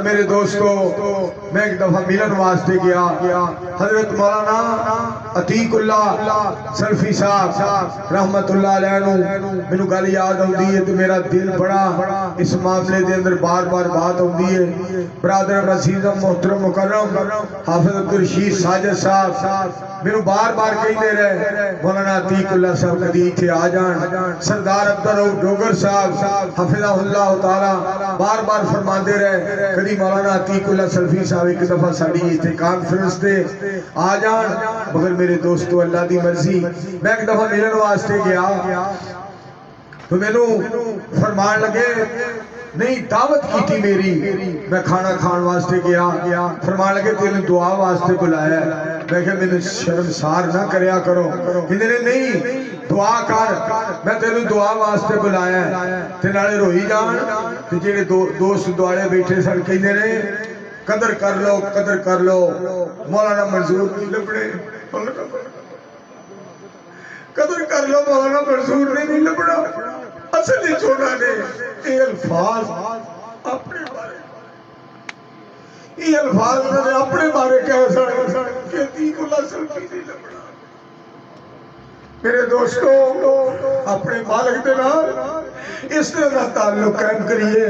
میرے دوستو میں ایک دفعہ ملن واسطے گیا حضرت مولانا عتیق اللہ سلفی صاحب رحمت اللہ علیہ مینو گل یاد آتی ہے تو میرا دل بڑا اس معاملے دے اندر بار بار بات آتی ہے. برادر عزیزم محترم مکرم حافظ عبدالرشید ساجد صاحب مینو بار بار کہندے رہے مولانا عتیق اللہ صاحب کدی اتھے آ جان. سردار عبدالرؤف ڈوگر صاحب حفظہ اللہ تعالی بار بار فرماندے رہے کدی مولانا عتیق اللہ سلفی صاحب ایک دفعہ ساڈی اتھے کانفرنس تے آ جان. مگر میرے دوستو اللہ دی مرضی میں ایک دفعہ ملن واسطے گیا تو مینو فرمان لگے نہیں دعوت کی تھی میری میں کھانا کھان واسطے گیا فرمان لگے تیرے دعا واسطے بلایا ہے. میں کہ میں شرمسار نہ کریا کرو کہندے نے نہیں دعا کر میں تیرے دعا واسطے بلایا ہے تے نالے روئی جان تے جڑے دوست دوالے بیٹھے سن کہندے نے قدر کر لو مولانا منظور نہیں لبڑے قدر کر لو مولانا منظور نہیں لبڑا. اصلی چونا نے یہ الفاظ اپنے بارے کہہ سن کہ عتیق اللہ سلفی نہیں لبڑا. میرے دوستو اپنے مالک دے نال اس طرح تعلق قائم کریے.